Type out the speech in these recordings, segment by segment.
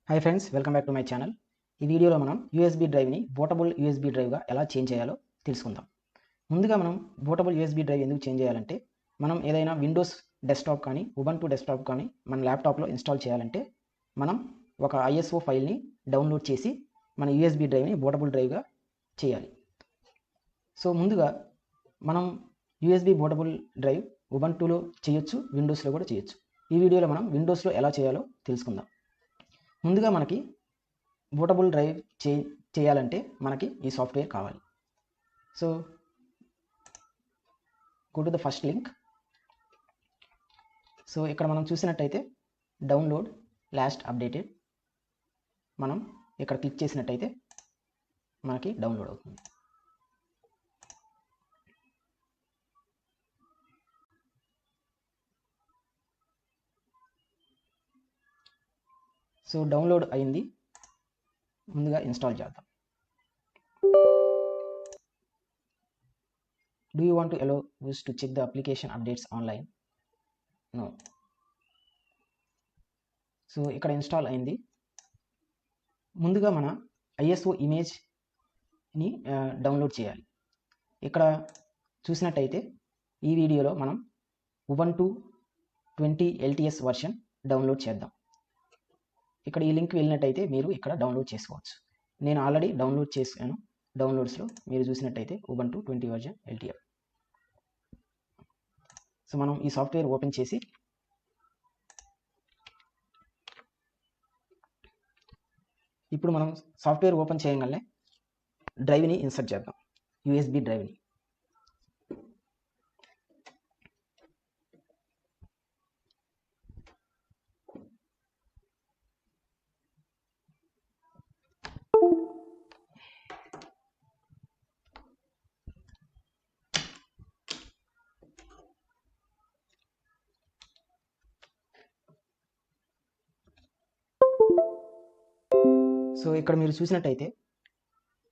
Hi friends, welcome back to my channel. ఈ వీడియోలో మనం యూఎస్బీ డ్రైవ్ని బూటబుల్ యూఎస్బీ డ్రైవ్గా ఎలా చేంజ్ చేయాలో తెలుసుకుందాం. ముందుగా మనం బూటబుల్ యూఎస్బీ డ్రైవ్ ఎందుకు చేంజ్ చేయాలంటే, మనం ఏదైనా విండోస్ డెస్క్టాప్ కానీ ఉబంటు డెస్క్టాప్ కానీ మన ల్యాప్టాప్లో ఇన్స్టాల్ చేయాలంటే మనం ఒక ఐఎస్ఓ ఫైల్ని డౌన్లోడ్ చేసి మన యూఎస్బీ డ్రైవ్ని బూటబుల్ డ్రైవ్గా చేయాలి. సో ముందుగా మనం యూఎస్బీ బూటబుల్ డ్రైవ్ ఉబంటులో చేయొచ్చు, విండోస్లో కూడా చేయొచ్చు. ఈ వీడియోలో మనం విండోస్లో ఎలా చేయాలో తెలుసుకుందాం. ముందుగా మనకి బూటబుల్ డ్రైవ్ చేయాలంటే మనకి ఈ సాఫ్ట్వేర్ కావాలి. So go to the first link. So ఇక్కడ మనం చూసినట్టయితే డౌన్లోడ్ లాస్ట్ అప్డేటెడ్, మనం ఇక్కడ క్లిక్ చేసినట్టయితే మనకి డౌన్లోడ్ అవుతుంది. సో డౌన్లోడ్ అయింది, ముందుగా ఇన్స్టాల్ చేద్దాం. Do you want to allow us to check the application updates online? No. So ఇక్కడ ఇన్స్టాల్ అయింది. ముందుగా మన ఐఎస్ఓ ఇమేజ్ని డౌన్లోడ్ చేయాలి. ఇక్కడ చూసినట్టయితే ఈ వీడియోలో మనం ఉబంటు 20 LTS వర్షన్ డౌన్లోడ్ చేద్దాం. ఇక్కడ ఈ లింక్ వెళ్ళినట్టయితే మీరు ఇక్కడ డౌన్లోడ్ చేసుకోవచ్చు. నేను ఆల్రెడీ డౌన్లోడ్ చేశాను. డౌన్లోడ్స్లో మీరు చూసినట్టయితే ఉబంటు 20 వర్షన్ LTS. సో మనం ఈ సాఫ్ట్వేర్ ఓపెన్ చేసి ఇప్పుడు మనం సాఫ్ట్వేర్ ఓపెన్ చేయగానే డ్రైవ్ని ఇన్సర్ట్ చేద్దాం, యూఎస్బీ డ్రైవ్ని. సో ఇక్కడ మీరు చూసినట్టయితే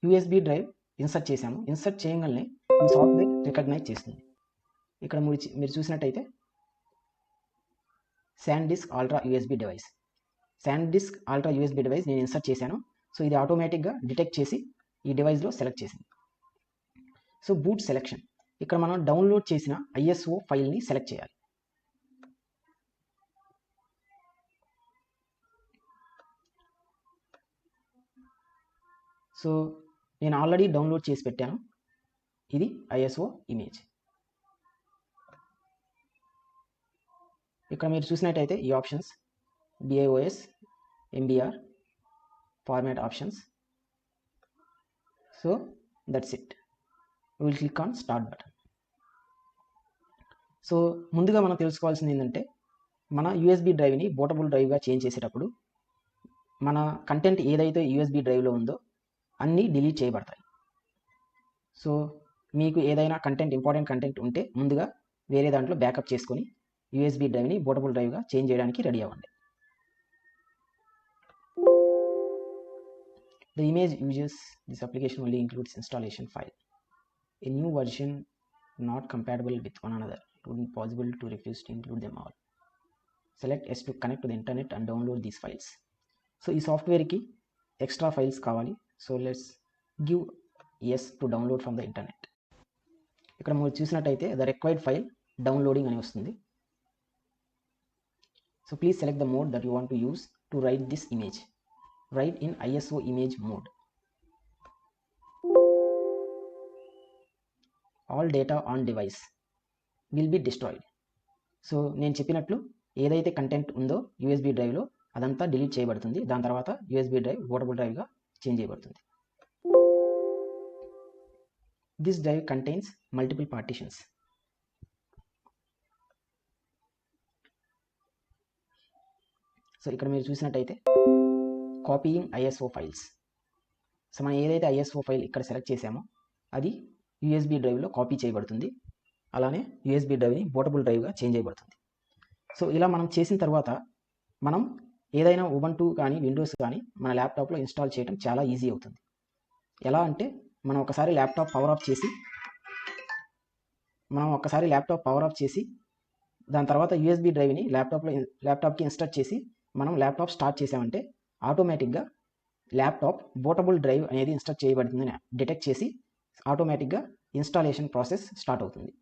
యూఎస్బీ డ్రైవ్ ఇన్సర్ట్ చేశాము. ఇన్సర్ట్ చేయగానే ఈ సాఫ్ట్వేర్ రికగ్నైజ్ చేస్తుంది. ఇక్కడ మీరు చూసినట్టయితే SanDisk ultra USB device, SanDisk ultra USB device నేను ఇన్సర్ట్ చేశాను. సో ఇది ఆటోమేటిక్గా డిటెక్ట్ చేసి ఈ డివైస్లో సెలెక్ట్ చేసింది. సో బూట్ సెలెక్షన్, ఇక్కడ మనం డౌన్లోడ్ చేసిన ఐఎస్ఓ ఫైల్ని సెలెక్ట్ చేయాలి. సో నేను ఆల్రెడీ డౌన్లోడ్ చేసి పెట్టాను, ఇది ఐఎస్ఓ ఇమేజ్. ఇక్కడ మీరు చూసినట్టయితే ఈ options BIOS, MBR, format options. So that's it. Will click on start button. So ముందుగా మనం తెలుసుకోవాల్సింది ఏంటంటే, మన యూఎస్బీ డ్రైవ్ని బూటబుల్ డ్రైవ్గా చేంజ్ చేసేటప్పుడు మన కంటెంట్ ఏదైతే యూఎస్బీ డ్రైవ్లో ఉందో అన్నీ డిలీట్ చేయబడతాయి. సో మీకు ఏదైనా ఇంపార్టెంట్ కంటెంట్ ఉంటే ముందుగా వేరే దాంట్లో బ్యాకప్ చేసుకొని యూఎస్బీ డ్రైవ్ని బూటబుల్ డ్రైవ్గా చేంజ్ చేయడానికి రెడీ అవ్వండి. The image uses this application only includes installation file. A new version not compatible with one another. It would be possible to refuse to include them all. Select yes to connect to the internet and download these files. So ఈ సాఫ్ట్వేర్కి extra files కావాలి. So let's give us to download from the internet. ఇక్కడ మీరు చూసినట్టయితే the required file downloading అని వస్తుంది. So please select the mode that you want to use to write this image. Write in ISO image mode. All data on device will be destroyed. So నేను చెప్పినట్లు ఏదైతే content ఉందో USB డ్రైవ్లో అదంతా delete చేయబడుతుంది. దాని తర్వాత యూఎస్బీ డ్రైవ్ బూటబుల్ డ్రైవ్గా చేంజ్ చేయబడుతుంది. This drive contains multiple partitions. So ఇక్కడ మీరు చూసినట్టయితే కాపీయింగ్ ఐఎస్ఓ ఫైల్స్. సో మనం ఏదైతే ఐఎస్ఓ ఫైల్ ఇక్కడ సెలెక్ట్ చేసామో అది యూఎస్బీ డ్రైవ్లో కాపీ చేయబడుతుంది. అలానే యూఎస్బీ డ్రైవ్ని బూటబుల్ డ్రైవ్గా చేంజ్ చేయబడుతుంది. సో ఇలా మనం చేసిన తర్వాత మనం ఏదైనా ఉబంటు కానీ విండోస్ కానీ మన ల్యాప్టాప్లో ఇన్స్టాల్ చేయడం చాలా ఈజీ అవుతుంది. ఎలా అంటే మనం ఒకసారి ల్యాప్టాప్ పవర్ ఆఫ్ చేసి దాని తర్వాత యూఎస్బీ డ్రైవ్ని ల్యాప్టాప్కి ఇన్స్టాల్ చేసి మనం ల్యాప్టాప్ స్టార్ట్ చేసామంటే ఆటోమేటిక్గా ల్యాప్టాప్ బూటబుల్ డ్రైవ్ అనేది ఇన్స్టాల్ చేయబడుతుందని డిటెక్ట్ చేసి ఆటోమేటిక్గా ఇన్స్టాలేషన్ ప్రాసెస్ స్టార్ట్ అవుతుంది.